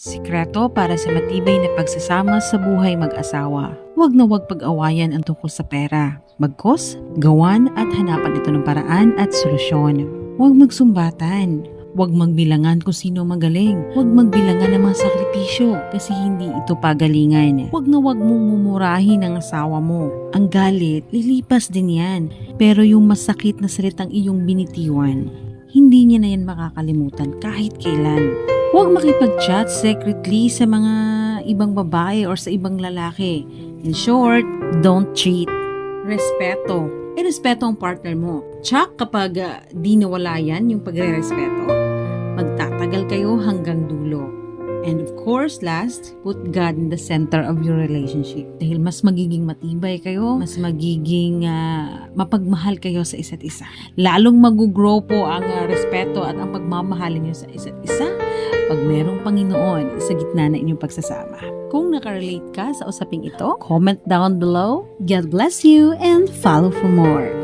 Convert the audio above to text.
Sikreto para sa matibay na pagsasama sa buhay mag-asawa. Huwag na huwag pag-awayan ang tungkol sa pera. Bagkus, gawan at hanapan ito ng paraan at solusyon. Huwag magsumbatan. Huwag magbilangan kung sino magaling. Huwag magbilangan ng mga sakripisyo kasi hindi ito pagalingan. Huwag na huwag mong mumurahin ang asawa mo. Ang galit, lilipas din yan. Pero yung masakit na salitang iyong binitiwan, hindi niya na yan makakalimutan kahit kailan. Huwag makipag-chat secretly sa mga ibang babae or sa ibang lalaki. In short, don't cheat. Respeto. Irespeto ang partner mo. Tsak kapag di nawala yan yung pagre-respeto, magtatagal kayo hanggang dulo. And of course, last, put God in the center of your relationship. Dahil mas magiging matibay kayo, mas magiging mapagmahal kayo sa isa't isa. Lalong mag-grow po ang respeto at ang pagmamahalin nyo sa isa't isa pag merong Panginoon sa gitna na inyong pagsasama. Kung nakarelate ka sa usaping ito, comment down below. God bless you and follow for more.